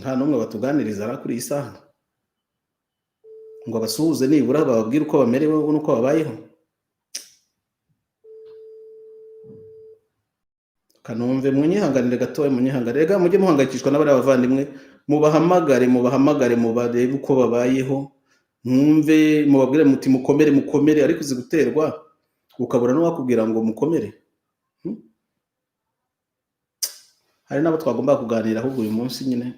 nta numwe batuganiriza ara kuri isaha ngo basuhuze nibura bababwira uko bamerewe nuko babayeho. Kanumve munyihanganire gatoya, munyihanganire ga mujye muhangayikishwa n'abari abavandimwe, mubahamagare mubarebe uko babayeho, mwumve mubabwire muti mukomere, ariko uzi guterwa ukabura n'uwakubwira ngo mukomere. Hari nabo twagomba kuganira ahubwo uyu munsi nyine,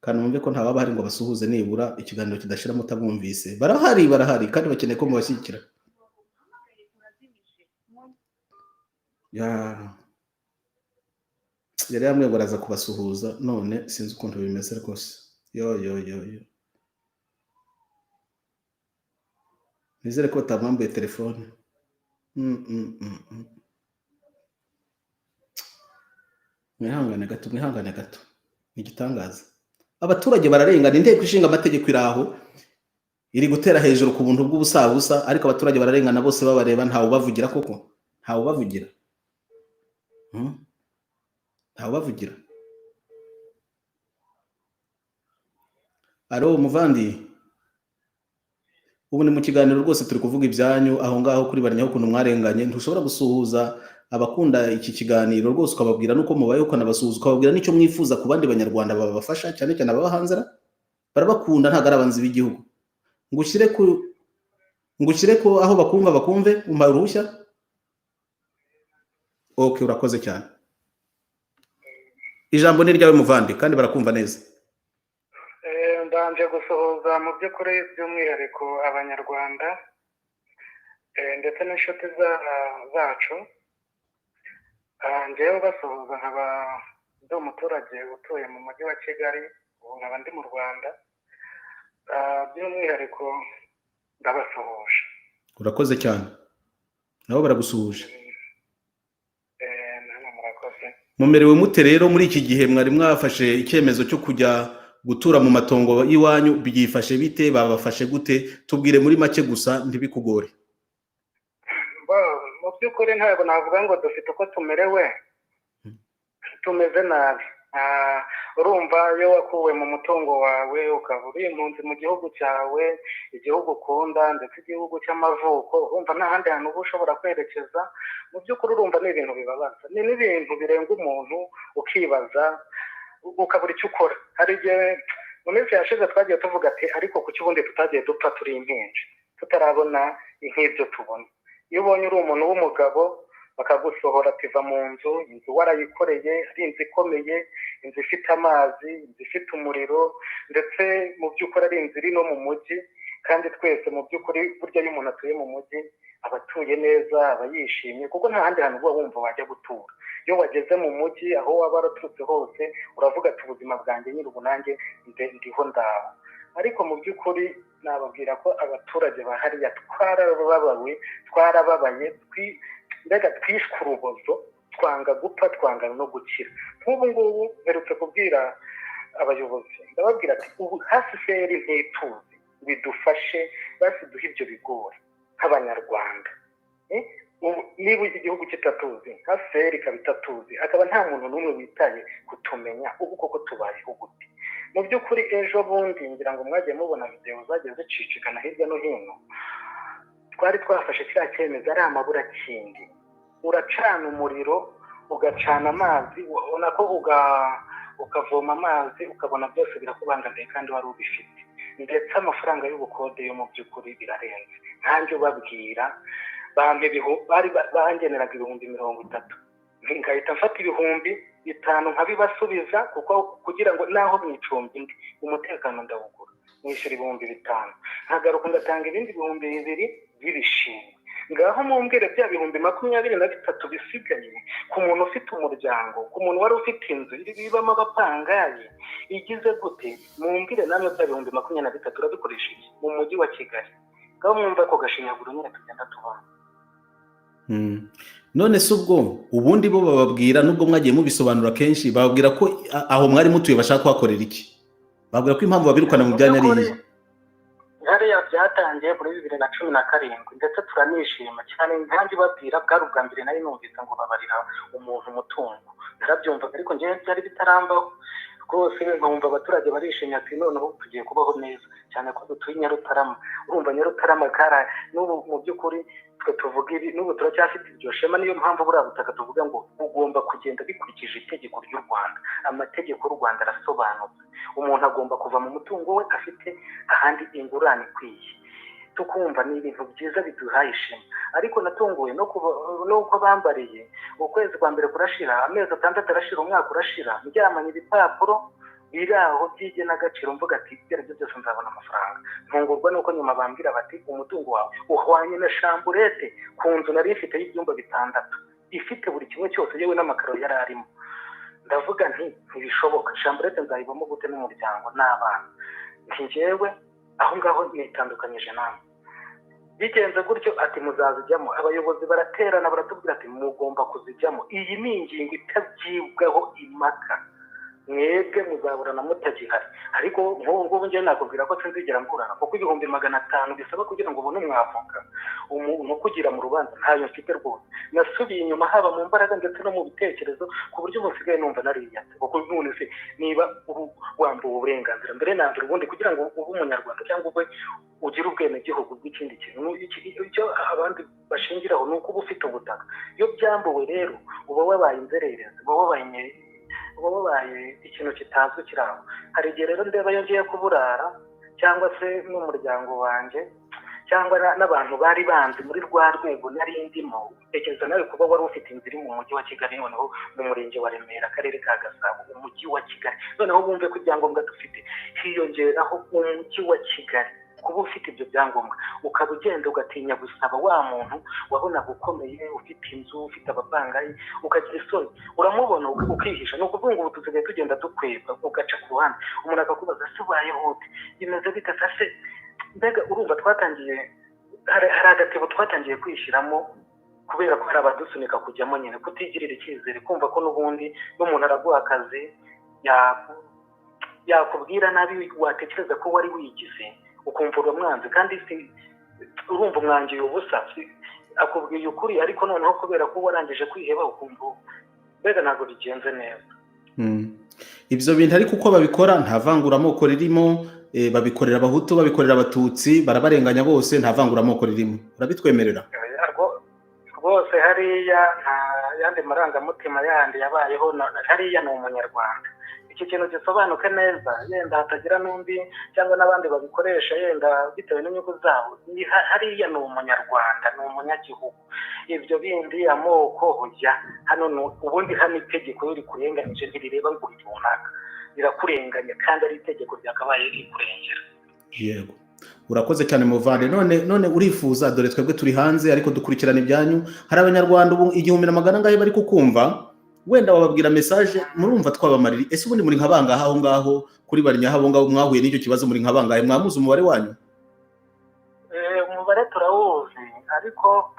kanumve ko ntawaba hari ngo basuhuze nibura ikiganiro kidashira mutabumvise. Barahari kandi bakeneye ko mubashyigikira. Yari hamwe baraza kubasuhuza none sinzi ukuntu bimeze rwose. Yo nizere ko batamwambuye telefone. Mwihangane gato ni igitangaza. Abaturage bararengana, inteko ishinga amategeko iraho iri gutera hejuru ku buntu bw'ubusabusa, ariko abaturage bararengana bose babareba, ntawe bavugira koko, ntawe bavugira. Aro muvandi, ubu ni mu kiganiro rwose turi kuvuga ibyanyu aho ngaho kuri Barinyaho ukuntu mwarenganye. Ntushobora gusuhuza abakunda iki kiganiro rwose ukababwira nuko mubayeho, ukanabasuhuza ukababwira n'icyo mwifuza ku bandi banyarwanda babafasha, cyane cyane ababa hanze barabakunda, ntago ari abanzi b'igihugu. Ngushyire ko aho bakumve umpa uruhushya. Okay, urakoze cyane. Ijambo ni ryawe muvandi kandi barakumva neza. Ndanje gusohoza mu by'ukuri by'umwihariko abanyarwanda ndetse n'inshuti zacu. Njyewe basuhuza nkaba ndi umuturage utuye mu mujyi wa Kigali, ubu nkaba ndi mu Rwanda. By'umwihariko ndabasuhuje. Urakoze cyane, nabo baragusuhuje. Murakoze. Mumerewe mute rero muri iki gihe mwari mwafashe icyemezo cyo kujya gutura mu matongo y'iwanyu? Byifashe bite? Babafashe gute? Tubwire muri make gusa ntibikugore. Mu by'ukuri ntabwo navuga ngo dufite uko tumerewe, tumeze nabi. Urumva iyo wakuwe mu mutungo wawe ukaba uri impunzi mu gihugu cyawe, igihugu ukunda ndetse igihugu cy'amavuko, urumva nta handi hantu uba ushobora kwerekeza. Mu by'ukuri urumva ni ibintu bibabaza, ni n'ibintu birenga umuntu, ukibaza ukabura icyo ukora. Hari igihe mu minsi yashize twagiye tuvuga ati ariko kuki ubundi tutagiye dupfa turi impinja tutarabona nk'ibyo tubona. Iyo ubonye uri umuntu w'umugabo bakagusohora tiva mu nzu warayikoreye, ari inzu ikomeye, inzu ifite amazi, inzu ifite umuriro, ndetse mu by'ukuri ari inzu iri no mu mujyi. Kandi twese mu by'ukuri burya iyo umuntu atuye mu mujyi aba atuye neza, aba yishimye, kuko nta handi hantu uba wumva wajya gutura. Iyo wageze mu mujyi aho waba waraturutse hose uravuga ati ubuzima bwanjye nyiri ubu nanjye ndiho ndaho. Ariko mu by'ukuri nababwira ko abaturage bahariya twarababaye, mbega twishwe urubozo, twanga gupfa, twanga no gukira. Nk'ubu ngubu mperutse kubwira abayobozi, ndababwira ati ubu HCR ntituzi, bidufashe basi duhe ibyo bigori nk'abanyarwanda. Niba igihugu kitatuzi, HCR ikaba itatuzi, akaba nta muntu n'umwe witaye kutumenya ubu koko tubayeho gute. Mu by'ukuri ejo bundi ngira ngo mwagiye mubona video zagiye zicicikana hirya no hino, twari twafashe kiriya cyemezo ari amaburakindi. Uracana umuriro, ugacana amazi, ubona ko ukavoma amazi, ukabona byose birakubangamiye kandi wari ubifite, ndetse amafaranga y'ubukode yo mu by'ukuri birarenze. Nkanjye ubabwira bangeneraga 30,000, ngahita mfata 5,000 nkabibasubiza, kuko kugira ngo naho mwicumbi ndi umutekano ndawugura, nishyura 5,000, nkagaruka ngatanga ibindi 2,000 by'ibishimwe. Ngaho mumbwire bya 23,000 bisigaye ku muntu ufite umuryango, ku muntu wari ufite inzu ibamo abapangayi, igize gute? Mumbwire namwe bya 23,000 urabikoresha iki mu mujyi wa Kigali? Ngaho mwumva ko gashinyaguro nyine tugenda tubona. None se ubwo ubundi bo bababwira, nubwo mwagiye mubisobanura kenshi, bababwira ko aho mwari mutuye bashaka kuhakorera iki? Babwira ko impamvu babirukana mu byanya ari iyi? Hariya byatangiye muri 2017 ndetse turanishima cyane. Nkanjye babwira bwari ubwa mbere nari numvise ngo babarira umuntu umutungo, narabyumvaga ariko njyewe byari bitarambaho. rwose nkumva abaturage barishimye ati noneho tugiye kubaho neza, cyane ko dutuye Nyarutarama. Urumva Nyarutarama kara n'ubu mu by'ukuri twe tuvuga ibi n'ubu turacyafite iryo shema, niyo mpamvu buriya butaka tuvuga ngo bugomba kugenda bikurikije itegeko ry'u Rwanda. Amategeko y'u Rwanda arasobanutse, umuntu agomba kuva mu mutungo we afite ahandi ingurane ikwiye. Tukumva ni ibintu byiza biduhaye ishema. Ariko natunguwe nuko bambariye ukwezi kwa mbere kurashira, amezi 6 arashira, umwaka urashira, njyamanye ibipapuro biri aho by'igenagaciro, mvuga ati ibyo byose nzabona amafaranga. Ntungurwa nuko nyuma bambwira bati umutungo wawe uhwanye na chamburete ku nzu nari ifite y'ibyumba 6 ifite buri kimwe cyose, yewe n'amakaro yari arimo. Ndavuga nti ntibishoboka, chamburete nzayibamo gute n'umuryango n'abana? Njyewe aho ngaho nitandukanyije namwe. Bigenze gutyo ati muzazijyamo, abayobozi baraterana baratubwira ati mugomba kuzijyamo. Iyi ni ingingo itabyibwaho impaka, mwebwe muzaburana mutagihari. Ariko nk'ubu ngubu njye nakubwira ko sinzigera mburana, kuko 500 bisaba kugira ngo ubone umwavoka, umuntu kugira mu rubanza ntayo mfite rwose. Nasubiye inyuma haba mu mbaraga ndetse no mu bitekerezo, ku buryo musigaye numva nariyatse. Kuko none se niba wambuwe uburenganzira mbere na mbere ubundi kugira ngo ube umunyarwanda cyangwa ube ugira ubwenegihugu bw'ikindi kintu, icyo abandi bashingiraho ni uko uba ufite ubutaka. Iyo byambuwe rero uba wabaye inzererezi, uba wabaye ikintu kitazwi kiraho. Hari igihe rero ndeba iyo ngiye kuburara cyangwa se n'umuryango wanjye cyangwa n'abantu bari banzi muri rwa rwego nari ndimo, tekereza nawe kuba wari ufite inzu iri mu mujyi wa Kigali, noneho mu murenge wa Remera, akarere ka Gasabo, umujyi wa Kigali, noneho bumve ko ibyangombwa dufite hiyongeraho umujyi wa Kigali. Kuba ufite ibyo byangombwa ukaba ugenda ugatinya gusaba wa muntu wabonaga ukomeye, ufite inzu, ufite abapangayi, ukagira isoni, uramubona ukihisha. Ni ukuvuga ngo ubu tusigaye tugenda dukweba, ugaca ku ruhande, umuntu akakubaza se ubayeho ute, bimeze bite se? Mbega urumva twatangiye, hari agatebo twatangiye kwishyiramo, kubera ko hari abadusunika kujyamo nyine, kutigirira icyizere, kumva ko n'ubundi n'umuntu araguha akazi yakubwira nabi, watekereza ko wari wigize ukumva uramwanze, kandi urumva umwangiye ubusa, akubwiye ukuri, ariko noneho kubera ko warangije kwiheba ukumva mbega ntabwo bigenze neza. Ibyo bintu ariko uko babikora nta vanguramoko ririmo, babikorera abahutu, babikorera abatutsi, barabarenganya bose, nta vanguramoko ririmo. Urabitwemerera? Rwose hariya nta yandi marangamutima yandi yabayeho, hariya ni umunyarwanda. Iki kintu gisobanuke neza, yenda hatagira n'undi cyangwa n'abandi babikoresha yenda bitewe n'inyungu zabo. Hariya ni umunyarwanda, ni umunyagihugu. Ibyo bindi amoko hujya hano, ubundi hano itegeko riri kurenganije ntirireba ngo runaka, rirakurenganya kandi ari itegeko ryakabaye rikurengera. Yego, urakoze cyane muvande. None urifuza, dore twebwe turi hanze ariko dukurikirana ibyanyu, hari abanyarwanda ubu 1,000 ngahe bari kukumva, wenda wababwira message, murumva twabamarira. Ese ubundi muri nkabangaha aho ngaho kuri Barinyaho abo ngaho mwahuye n'icyo kibazo, muri nkabangahe? Mwamuze umubare wanyu? Umubare turawuzi, ariko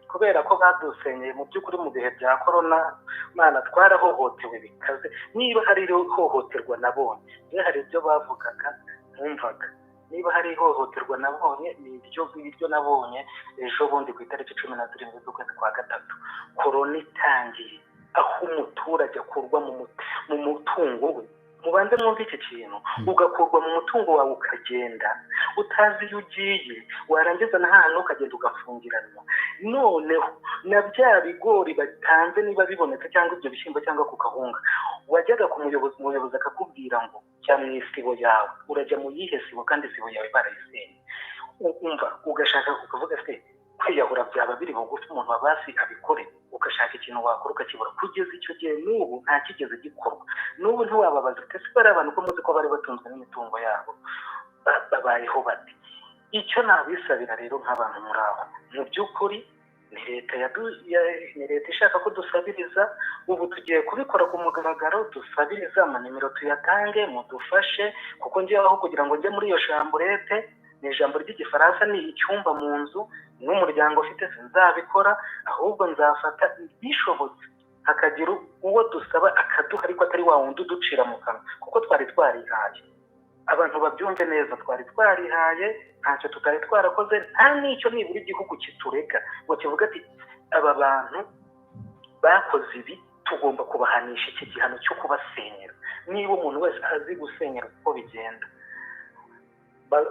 kubera ko badusenyeye mu by'ukuri mu bihe bya corona, mana twarahohotewe bikaze. Niba hari ihohoterwa nabonye, hari ibyo bavugaga ntumvaga. Niba hari ihohoterwa nabonye, ni ibyo nabonye ejo bundi ku itariki 17 z'ukwezi kwa gatatu, corona itangiye, aho umuturage akurwa mu mutungo we. Mubanze mwumve iki kintu, ugakurwa mu mutungo wawe ukagenda utazi iyo ugiye, warangiza n'ahantu ukagenda ugafungiranwa. Noneho na bya bigori batanze niba bibonetse cyangwa ibyo bishyimbo cyangwa ku kahunga, wajyaga ku muyobozi akakubwira ngo jya mu isibo yawe, urajya mu yihe sibo kandi isibo yawe barayisenye. Umva ugashaka ukavuga se kwiyahura byaba biri bugufi, umuntu wabasi abikore, ugashaka ikintu wakora ukakibura. Kugeza icyo gihe n'ubu nta kigeze gikorwa. N'ubu ntiwababaza ute se bari abantu ko muzi ko bari batunzwe n'imitungo yabo babayeho bati. Icyo nabisabira rero nk'abantu muri aho, mu by'ukuri ni leta ishaka ko dusabiriza. Ubu tugiye kubikora ku mugaragaro, dusabiriza, amanimero tuyatange, mudufashe, kuko ngewe aho kugira ngo njye muri iyo chamburete, ni ijambo ry'igifaransa, ni icyumba mu nzu n'umuryango ufite, sinzabikora, ahubwo nzafata bishobotse hakagira uwo dusaba akaduha, ariko atari wa wundi uducira mu kanwa, kuko twari twarihaye. Abantu babyumve neza, twari twarihaye, ntacyo tutari twarakoze, nta n'icyo nibura igihugu kitureka ngo kivuga ati aba bantu bakoze ibi tugomba kubahanisha iki gihano cyo kubasenyera. niba umuntu wese azi gusenyera uko bigenda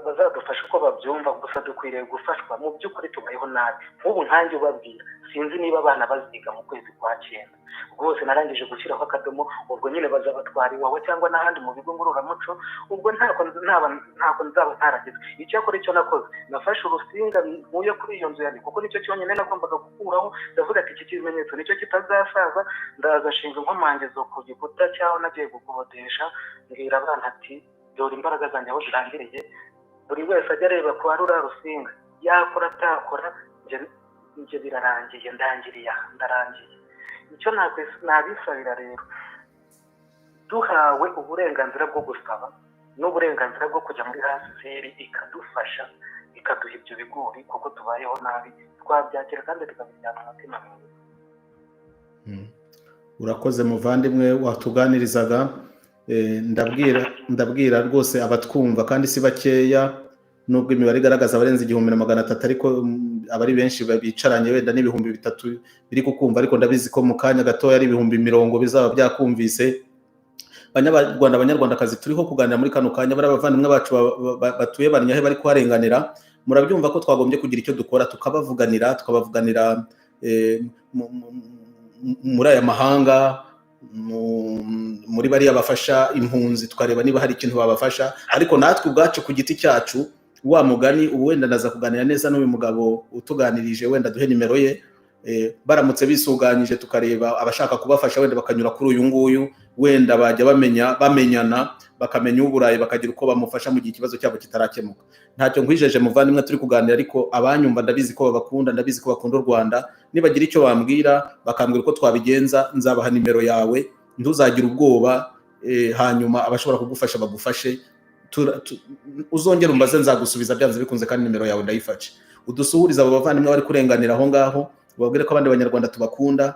bazadufasha uko babyumva, gusa dukwiriye gufashwa. Mu by'ukuri tubayeho nabi, nk'ubu nkanjye ubabwira sinzi niba abana baziga mu kwezi kwa 9 rwose narangije gushyiraho akadomo, ubwo nyine bazabatwara iwawe cyangwa n'ahandi mu bigo ngororamuco, ubwo ntako nzaba ntarageze. Icyakora icyo nakoze, nafashe urusinga nkuye kuri iyo nzu yanjye, kuko nicyo cyonyine nagombaga gukuraho. Ndavuga ati iki kimenyetso nicyo kitazasaza, ndagashinga inkomangizo ku gikuta cyaho nagiye gukodesha, mbwira abana ati dore imbaraga zanjye aho zirangiriye, buri wese ajya areba kwa rura rusinga, yakora atakora, njye birarangiye, ndangiriye aha, ndarangiye. Icyo nabisabira rero, duhawe uburenganzira bwo gusaba n'uburenganzira bwo kujya muri haseri ikadufasha, ikaduha ibyo bigori, kuko tubayeho nabi, twabyakira kandi tukabijyana umutima mwiza. Urakoze muvandimwe watuganirizaga. Ndabwira rwose abatwumva, kandi si bakeya, nubwo imibare igaragaza abarenze 1300, ariko abari benshi bicaranye wenda n'ibihumbi 3 biri kukumva, ariko ndabizi ko mu kanya gatoya ari ibihumbi 10 bizaba byakumvise. Banyarwanda, Banyarwandakazi, turiho kuganira muri kano kanya, bari abavandimwe bacu batuye Barinyahe bari kuharenganira. Murabyumva ko twagombye kugira icyo dukora, tukabavuganira muri aya mahanga, muri bariya bafasha impunzi, tukareba niba hari ikintu babafasha. Ariko natwe ubwacu ku giti cyacu, wa mugani, ubu wenda ndaza kuganira neza n'uyu mugabo utuganirije, wenda duhe nimero ye, baramutse bisuganyije tukareba abashaka kubafasha, wenda bakanyura kuri uyu nguyu, wenda bajya bamenyana, bakamenya uburayi, bakagira uko bamufasha mu gihe ikibazo cyabo kitarakemuka. Ntacyo nkwijeje muvandimwe turi kuganira, ariko abanyumva ndabizi ko babakunda, ndabizi ko bakunda u Rwanda. Nibagira icyo bambwira, bakambwira uko twabigenza, nzabaha nimero yawe, ntuzagire ubwoba, hanyuma abashobora kugufasha bagufashe. Uzongera umbaze, nzagusubiza byanze bikunze, kandi nimero yawe ndayifashe. Udusuhuriza abo bavandimwe bari kurenganira aho ngaho, ubabwire ko abandi Banyarwanda tubakunda,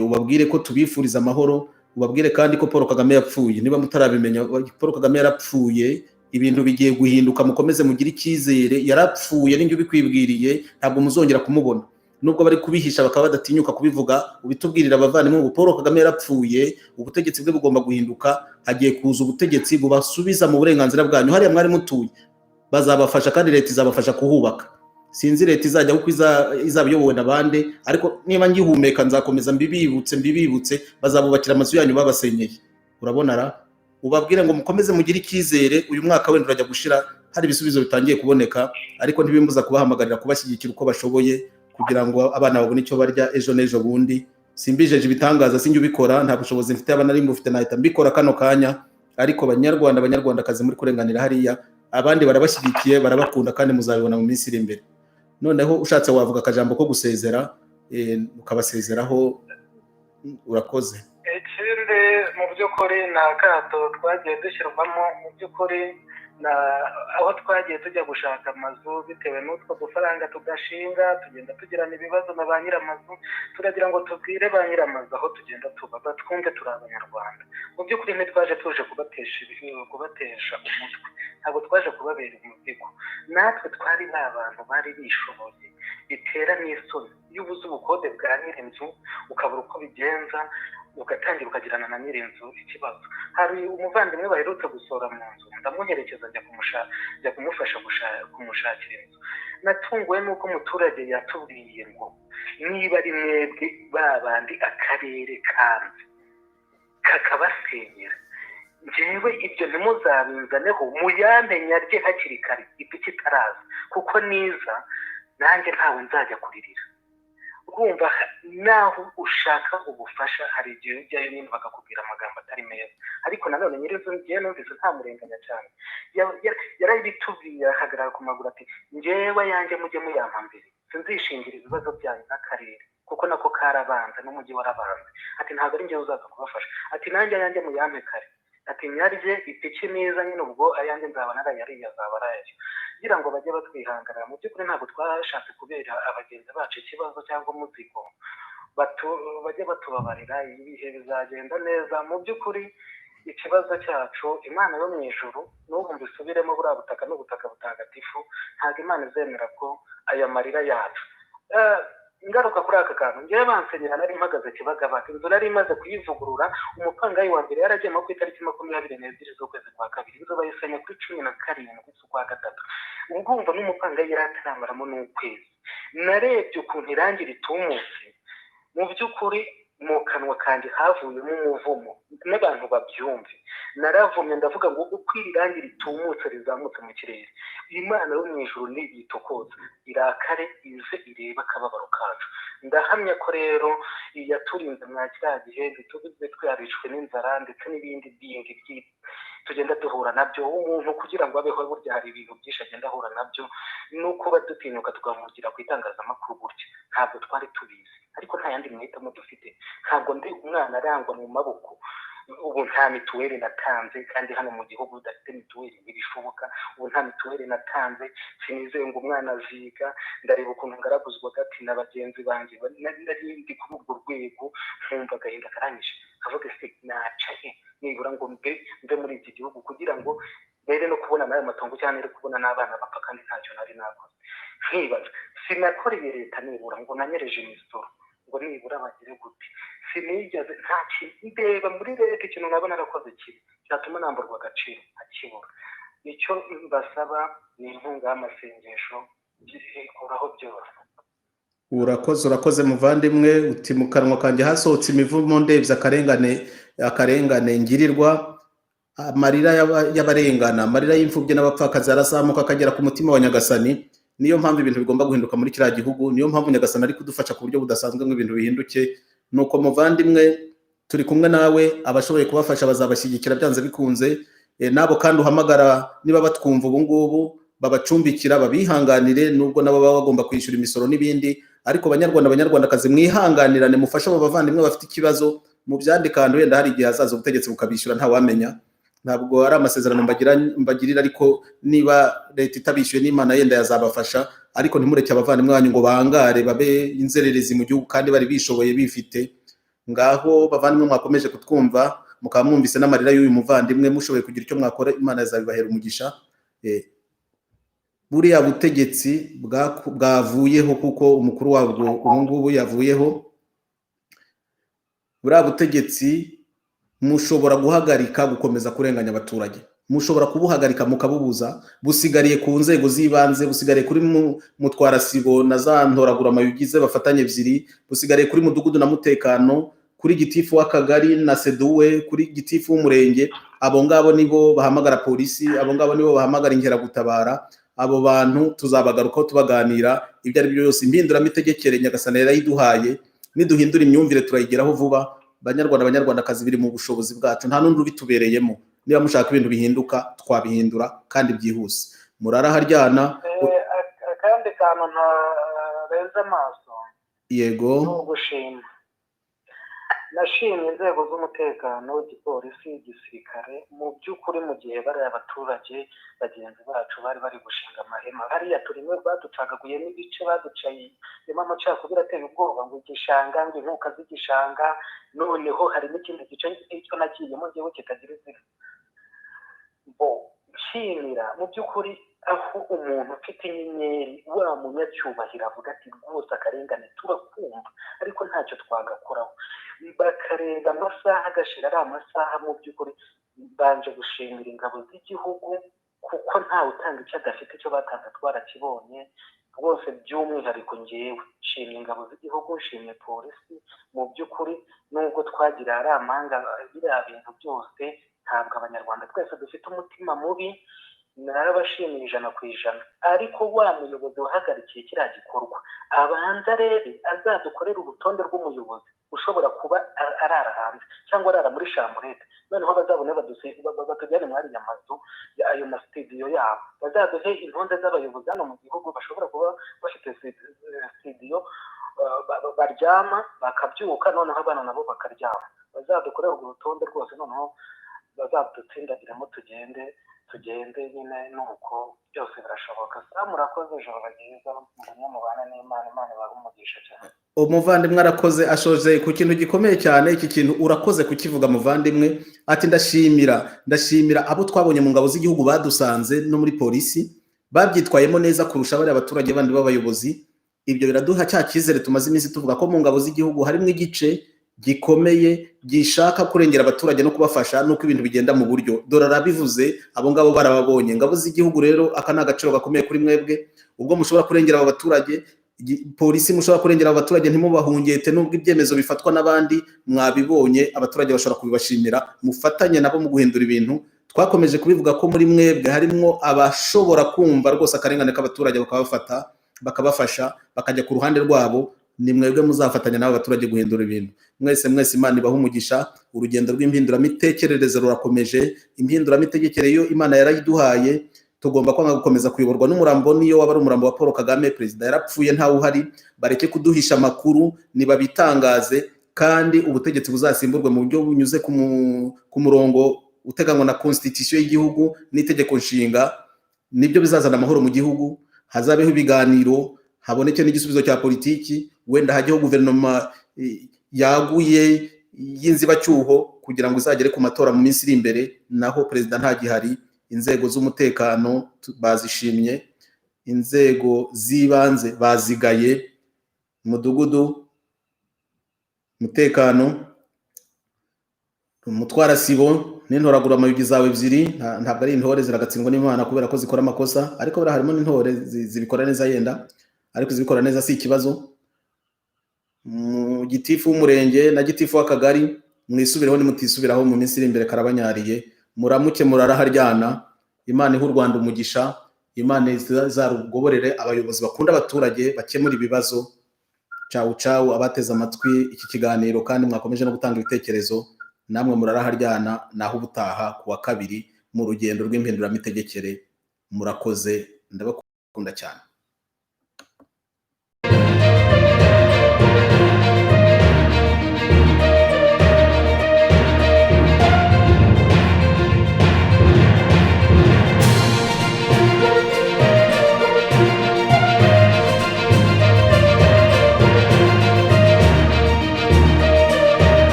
ubabwire ko tubifuriza amahoro, ubabwire kandi ko Paul Kagame yapfuye. Niba mutarabimenya, Paul Kagame yarapfuye, ibintu bigiye guhinduka, mukomeze mugire icyizere. Yarapfuye, ninjye ubikwibwiriye, ntabwo muzongera kumubona. Nubwo bari kubihisha bakaba badatinyuka kubivuga, ubitubwirira abavandimwe ngo Paul Kagame yarapfuye, ubutegetsi bwe bugomba guhinduka, hagiye kuza ubutegetsi bubasubiza mu burenganzira bwanyu. Hariya mwari mutuye bazabafasha, kandi leta izabafasha kuhubaka. Sinzi leta izajya uko izaba iyobowe n'abandi, ariko niba ngihumeka nzakomeza mbibibutse, bazabubakira amazu yanyu babasenyeye. Urabona ra, ubabwire ngo mukomeze mugire icyizere. Uyu mwaka wenda urajya gushira, hari ibisubizo bitangiye kuboneka, ariko ntibimbuza kubahamagarira kubashyigikira uko bashoboye, kugira ngo abana babone icyo barya ejo n'ejo bundi. Simbijeje ibitangaza, sinjye ubikora, nta bushobozi mfite, abana ari mufite, nahita mbikora kano kanya. Ariko Banyarwanda, Banyarwandakazi muri kurenganira hariya, abandi barabashyigikiye, barabakunda, kandi muzabibona mu minsi iri imbere. Noneho ushatse wavuga akajambo ko gusezera, ukabasezeraho. Urakoze. Ikindi mu by'ukuri ni akato twagiye dushyirwamo, mu by'ukuri aho twagiye tujya gushaka amazu, bitewe n'utwo dufaranga tugashinga, tugenda tugirana ibibazo na ba nyir'amazu. Turagira ngo tubwire ba nyir'amazu aho tugenda tuba, batwumve turi Abanyarwanda. Mu by'ukuri ntitwaje tuje kubatesha umutwe, ntabwo twaje kubabera umuzigo. Natwe twari n'abantu bari bishoboye, bitera n'isoni iyo ubuze ubukode bwa nyir'inzu, ukabura uko bigenza, ugatangira ukagirana na nyir'inzu ikibazo. Hari umuvandimwe baherutse gusohora mu nzu, ndamuherekeza njya kumufasha kumushakira inzu. Natunguwe n'uko umuturage yatubwiye ngo niba ari mwebwe babandi akarere kanze kakabasenyera, njyewe ibyo ntimuzabinzaneho, muyamenya rye hakiri kare ipiki itaraza, kuko niza nanjye ntawe nzajya kuririra. Urumva, naho ushaka ubufasha hari igihe ujyayo nyine bakakubwira amagambo atari meza, ariko nanone nyir'inzu ngiye numvise ntamurenganya cyane. Yarabitubwiye, ahagarara ku maguru ati njyewe yanjye mujye muyampa mbere, sinzishingira ibibazo byanyu n'akarere, kuko nako karabanza n'umujyi warabanza. Ati ntabwo ari njyewe uzaza kubafasha, ati nanjye ayanjye muyampe kare, ati nyarye ipiki neza, nyine ubwo ayanjye nzaba narayariye, azaba arayo, kugira ngo bajye batwihanganira. Mu by'ukuri ntabwo twashatse kubera abagenzi bacu ikibazo cyangwa umuzigo, bajye batubabarira, ibihe bizagenda neza. Mu by'ukuri ikibazo cyacu, Imana yo mu ijuru, n'ubu mbisubiremo, buriya butaka n'ubutaka butagatifu, ntabwo Imana izemera ko aya marira yacu ingaruka kuri aka kantu ngewe bansenyera nari mpagaze Kibagabaga, inzu nari imaze kuyivugurura, umupangayi wa mbere yaragiyemo ku itariki 22 z'ukwezi kwa kabiri, inzu bayisenya kuri 17 z'ukwa gatatu. Ubwumva n'umupangayi yari ataramaramo n'ukwezi. Narebye ukuntu irangi ritumutse, mu by'ukuri mu kanwa kanjye havuyemo umuvumo, n'abantu babyumve. Naravumye ndavuga ngo uko iri rangi ritumutse rizamutse mu kirere, Imana yo mu ijuru nibitokoza irakare ize ireba akababaro kacu. Ndahamya ko rero yaturinze mwa kiriya gihe ntitubize twarishwe n'inzara ndetse n'ibindi bindi tugenda duhura nabyo. Umuntu kugira ngo abeho burya hari ibintu byinshi agenda ahura nabyo, nuko badutinyuka tugavugira ku itangazamakuru gutya, ntabwo twari tubizi, ariko nta yandi mahitamo dufite. Ntabwo ndi umwana arangwa mu maboko, ubu nta mituweli natanze, kandi hano mu gihugu udafite mituweli ntibishoboka. Ubu nta mituweli natanze, sinizeye ngo umwana aziga. Ndareba ukuntu ngaraguzwa gati na bagenzi banjye nari ndi kuri urwo rwego, nkumva agahinda karanyishe, kavuga se nacaye nibura ngo mbe muri iki gihugu kugira ngo mbere no kubona nayo matongo cyane ari kubona n'abana bapfa kandi ntacyo nari nakoze. Nkibaza sinakoreye leta nibura ngo nanyereje imisoro ngo nibura bagire gute, sinigeze nta kintu ndeba muri leta ikintu nabona narakoze kibi cyatuma namburwa agaciro akibura. Icyo mbasaba ni inkunga y'amasengesho ikuraho byose. Urakoze muvandimwe, uti mu kanwa kanjye hasohotse imivumo ndebye akarengane ngirirwa, amarira y'abarengana, amarira y'imfubyi n'abapfakazi arazamuka akagera ku mutima wa Nyagasani. Niyo mpamvu ibintu bigomba guhinduka muri kiriya gihugu, niyo mpamvu Nyagasani ari kudufasha ku buryo budasanzwe ngo ibintu bihinduke. Nuko muvandimwe, turi kumwe nawe, abashoboye kubafasha bazabashyigikira byanze bikunze. Nabo kandi uhamagara niba batwumva ubu ngubu babacumbikira, babihanganire, nubwo nabo baba bagomba kwishyura imisoro n'ibindi. Ariko banyarwandakazi mwihanganirane, mufashe abo bavandimwe bafite ikibazo, mu byandika ahantu wenda hari igihe hazaza ubutegetsi bukabishyura ntawamenya. Ntabwo ari amasezerano mbagirira, ariko niba leta itabishyuye n'Imana yenda yazabafasha. Ariko ntimureke abavandimwe banyu ngo bangare babe inzererezi mu gihugu kandi bari bishoboye bifite. Ngaho bavandimwe mwakomeje kutwumva, mukaba mwumvise n'amarira y'uyu muvandimwe, mushoboye kugira icyo mwakora Imana yazabibahera umugisha. Buriya butegetsi bwavuyeho kuko umukuru wabwo ubu ngubu yavuyeho. Buriya butegetsi mushobora guhagarika gukomeza kurenganya abaturage, mushobora kubuhagarika mukabubuza. Busigariye ku nzego z'ibanze, busigariye kuri mutwara sibo na za ntoragura mayugize bafatanye ebyiri, busigariye kuri mudugudu na mutekano, kuri gitifu w'akagari na seduwe, kuri gitifu w'umurenge. Abo ngabo nibo bahamagara polisi, abo ngabo nibo bahamagara inkeragutabara. Abo bantu tuzabagarukaho tubaganira ibyo ari byo byose. Impinduramitegekere Nyagasani yarayiduhaye, niduhindura imyumvire turayigeraho vuba. Banyarwandakazi biri mu bushobozi bwacu, nta n'undi ubitubereyemo. Niba mushaka ibintu bihinduka twabihindura kandi byihuse. Murara haryana. Kandi kantu ntarenze amaso, yego, ni ugushima. Nashimye inzego z'umutekano, igipolisi, igisirikare, mu by'ukuri mu gihe bari abaturage bagenzi bacu bari gushinga amahema hariya, turimo baducagaguyemo ibice, baducayemo amacakubiri ateye ubwoba, ngo igishanga, ngo inkuka z'igishanga. Noneho hari n'ikindi gice icyo nagiyemo ngewe kitagira izina. Nshimira mu by'ukuri aho umuntu ufite inyenyeri, wa munyacyubahiro avuga ati rwose akarengane turakumva ariko ntacyo twagakoraho, bakareba amasaha agashira ari amasaha. Mu by'ukuri banje gushimira ingabo z'igihugu, kuko ntawe utanga icyo adafite, icyo batanze twarakibonye rwose. By'umwihariko ngewe nshimye ingabo z'igihugu, nshimye polisi. Mu by'ukuri nubwo twagira ari amanga biriya bintu byose, ntabwo abanyarwanda twese dufite umutima mubi. Narabashimiye 100%, ariko wa muyobozi wahagarikiye kiriya gikorwa abanza rero azadukorera urutonde rw'umuyobozi ushobora kuba arara hanze cyangwa arara muri shamburete. Noneho bazabone batujyane muri ariya mazu, ayo masitidiyo yabo, bazaduhe intonde z'abayobozi hano mu gihugu bashobora kuba bafite sitidiyo baryama bakabyuka, noneho abana nabo bakaryama. Bazadukorera urwo rutonde rwose, noneho bazadutsindadiramo tugende nyine, nuko byose birashoboka. Murakoze, ijoro ryiza, mubane n'Imana, Imana ibahe umugisha cyane. Umuvandimwe arakoze, ashoje ku kintu gikomeye cyane. Iki kintu urakoze kukivuga muvandimwe, ati ndashimira abo twabonye mu ngabo z'igihugu badusanze no muri polisi, babyitwayemo neza kurusha bari abaturage bandi b'abayobozi. ibyo biraduha cya cyizere tumaze iminsi tuvuga ko mu ngabo z'igihugu harimo igice gikomeye gishaka kurengera abaturage no kubafasha nuko ibintu bigenda mu buryo. Dore arabivuze, abo ngabo barababonye. Ingabo z'igihugu rero aka ni agaciro gakomeye kuri mwebwe, ubwo mushobora kurengera abo baturage, polisi mushobora kurengera abo baturage ntimubahungete, nubwo ibyemezo bifatwa n'abandi mwabibonye, abaturage bashobora kubibashimira, mufatanye nabo mu guhindura ibintu. Twakomeje kubivuga ko muri mwebwe harimo abashobora kumva rwose akarengane k'abaturage bakabafata, bakabafasha, bakajya ku ruhande rwabo. Ni mwebwe muzafatanya n'abo baturage guhindura ibintu. Mwese Imana ibaha umugisha. Urugendo rw'impinduramitekerereze rurakomeje. Impinduramitegekere yo Imana yarayiduhaye, tugomba kwanga gukomeza kuyoborwa n'umurambo. Niyo waba ari umurambo wa Paul Kagame, perezida yarapfuye ntawe uhari. Bareke kuduhisha amakuru, nibabitangaze, kandi ubutegetsi buzasimburwe mu buryo bunyuze ku murongo uteganywa na constitution y'igihugu n'itegeko nshinga. Nibyo bizazana amahoro mu gihugu. Hazabeho ibiganiro, haboneke n'igisubizo cya politiki, wenda hajyeho guverinoma yaguye y'inzibacyuho kugira ngo izagere ku matora mu minsi iri imbere. Naho perezida ntagihari, inzego z'umutekano bazishimye, inzego z'ibanze bazigaye, umudugudu, umutekano, umutwarasibo n'intoragura amayugi zawe ebyiri. Ntabwo ari intore ziragatsindwa n'Imana kubera ko zikora amakosa, ariko bari harimo n'intore zibikora neza yenda, ariko zibikora neza si ikibazo. Gitifu w'umurenge na gitifu w'akagari, mwisubireho nimutisubiraho mu minsi iri imbere karabanyariye. Muramuke muraraharyana. Imana iha u Rwanda umugisha, Imana izarugoborere abayobozi bakunda abaturage, bakemura ibibazo. Ciao ciao abateze amatwi iki kiganiro, kandi mwakomeje no gutanga ibitekerezo. Namwe muraraharyana, naho ubutaha kuwa kabiri mu rugendo rw'impinduramitegekere. Murakoze, ndabakunda cyane.